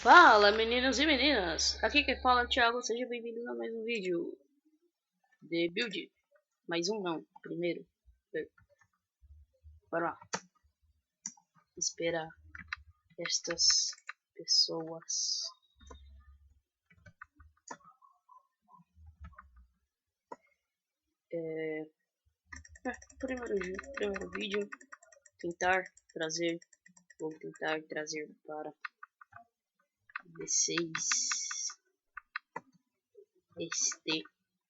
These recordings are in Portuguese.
Fala, meninos e meninas! Aqui quem fala é o Thiago, seja bem-vindo a mais um vídeo de build. Mais um não, primeiro. Bora lá. Esperar estas pessoas. Primeiro vídeo. Vou tentar trazer para vocês este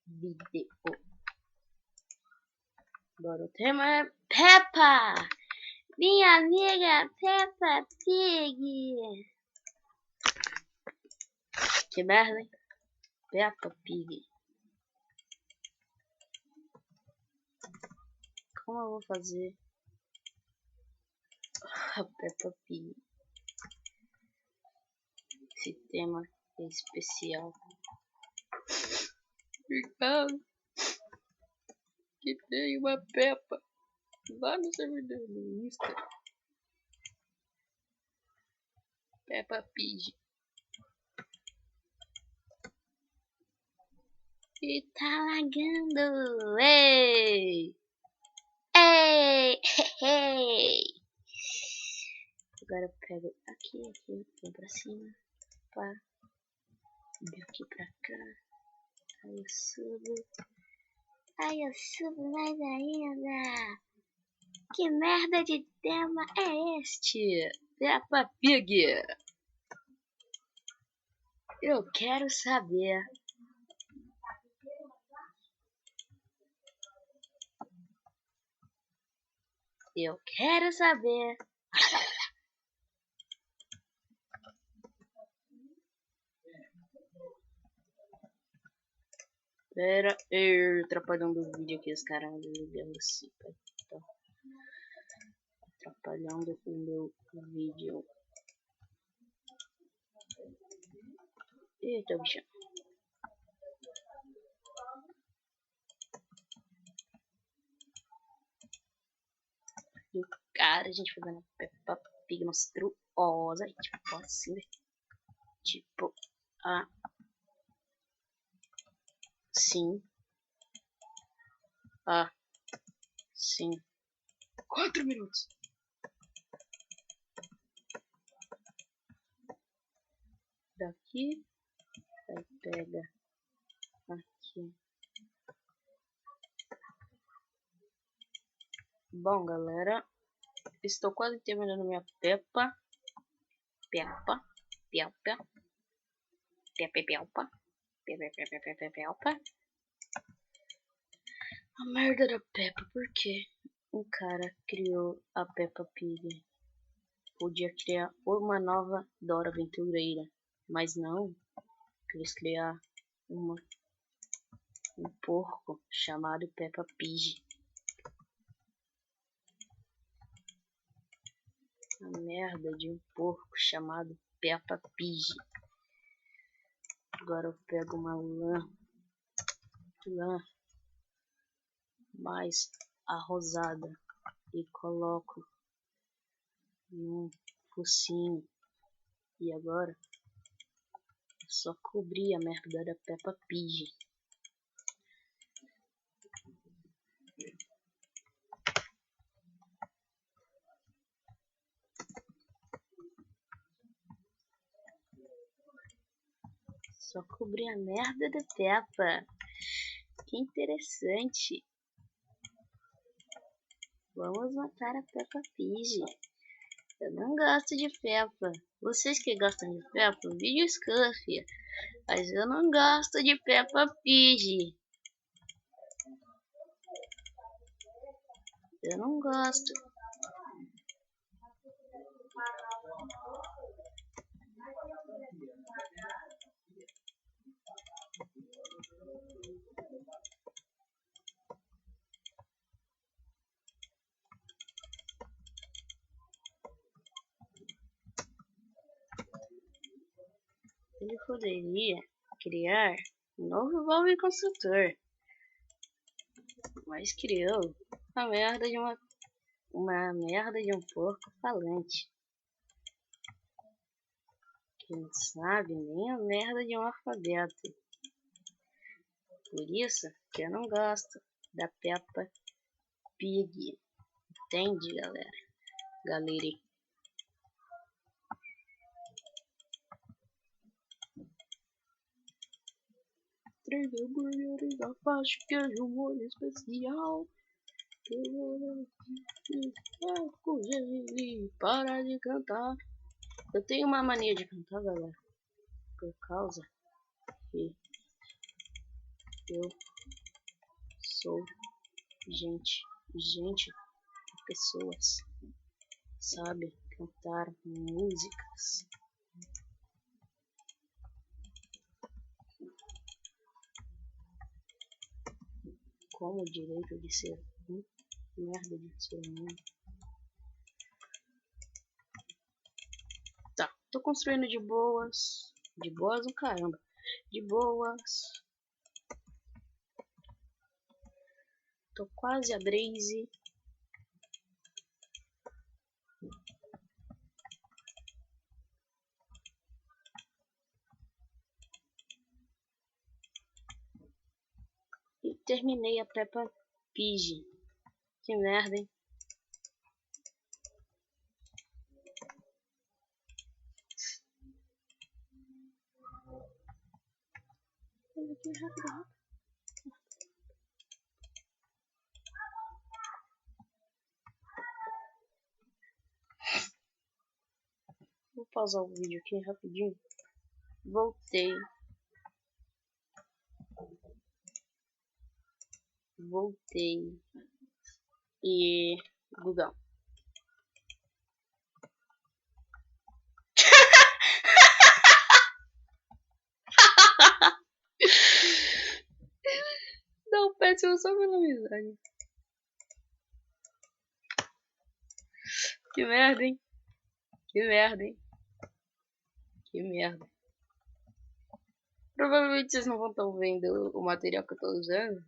vídeo. Agora o tema é Peppa! Minha amiga Peppa Pig! Que merda, hein? Peppa Pig. Como eu vou fazer a Peppa Pig? Esse tema é especial. Obrigado. Que tem uma Peppa lá no servidor do Insta. Peppa Pig. E tá lagando. Ei! Ei! Ei! Agora eu pego aqui, vem pra cima. Pá. Daqui pra cá. Aí eu subo mais ainda. Que merda de tema é este? Peppa Pig. Eu quero saber. Eu quero saber. Pera, atrapalhando o vídeo aqui, os caras ligando assim, tá atrapalhando o meu vídeo. Eita, bicho. E o cara, a gente fazendo a Peppa Pig monstruosa, tipo assim, tipo, sim, sim. 4 minutos. Daqui, aí pega aqui. Bom, galera, estou quase terminando minha Peppa. A merda da Peppa, por quê? Um cara criou a Peppa Pig. Podia criar uma nova Dora Aventureira, mas não. Quis criar um porco chamado Peppa Pig. A merda de um porco chamado Peppa Pig. Agora eu pego uma lã mais arrosada e coloco no focinho. E agora é só cobrir a merda da Peppa Pig. Só cobrir a merda da Peppa. Que interessante. Vamos matar a Peppa Pig. Eu não gosto de Peppa. Vocês que gostam de Peppa, vídeo Scruff. Mas eu não gosto de Peppa Pig. Eu não gosto. Ele poderia criar um novo Bob Construtor, mas criou uma merda de um porco falante. que não sabe nem a merda de um alfabeto. Por isso que eu não gosto da Peppa Pig. Entende, galera? Galera. Três hambúrgueres, alface, queijo, molho especial. Para de cantar. Eu tenho uma mania de cantar, galera. Por causa que eu sou gente, pessoas, sabe cantar músicas. Como o direito de ser merda de ser humano. Tá, tô construindo de boas. De boas o caramba. De boas. Tô quase a Braze. E terminei a Peppa Pig. Que merda, hein? Rápido. Vou pausar o vídeo aqui rapidinho. Voltei. E... Google. Não, péssimo só pela amizade. Que merda, hein? Que merda. Provavelmente vocês não vão estar vendo o material que eu tô usando.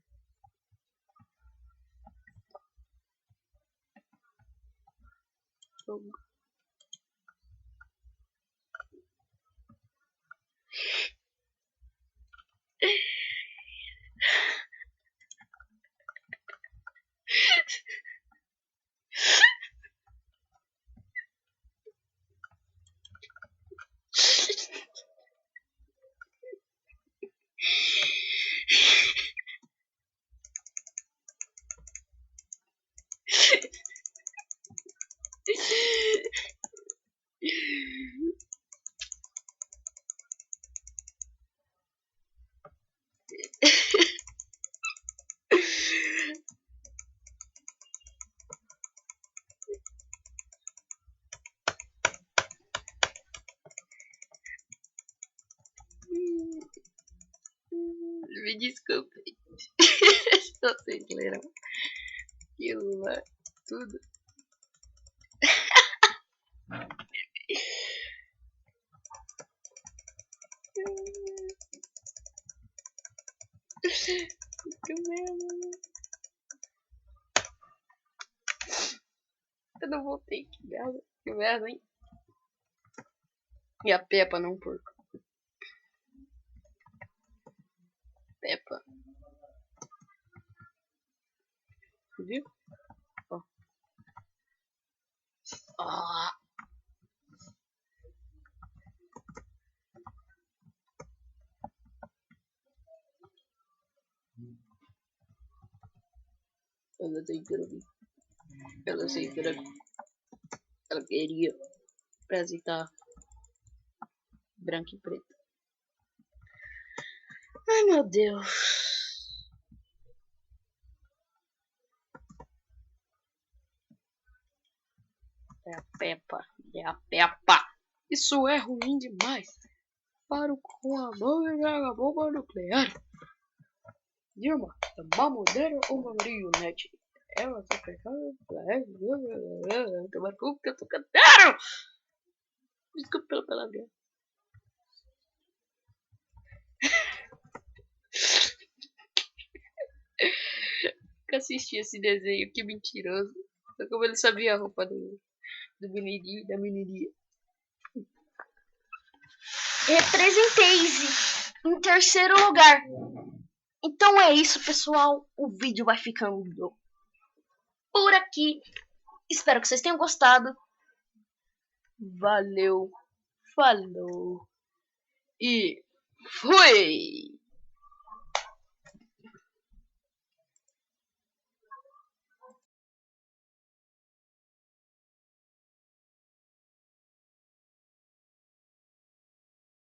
Me desculpe. Estou sem ler aquilo lá. Tudo. Que merda. Eu não voltei. Que merda, hein? E a Peppa não porco. Peppa. Viu? Ó. Ó. Ela tem que Ela sei que ela queria apresentar branco e preto. Ai, meu Deus. É a Peppa. É a Peppa. Isso é ruim demais. Paro com a mão e joga a bomba nuclear. Dilma, é mamoneira ou marionete? Ela tá pegando. Tomar cu que eu tô cantando. Desculpa pela palavra. Eu assisti esse desenho, que mentiroso. Só como ele sabia a roupa do menininho e da menininha. representei-se em terceiro lugar. Então é isso, pessoal. O vídeo vai ficando por aqui. Espero que vocês tenham gostado. Valeu, falou e fui!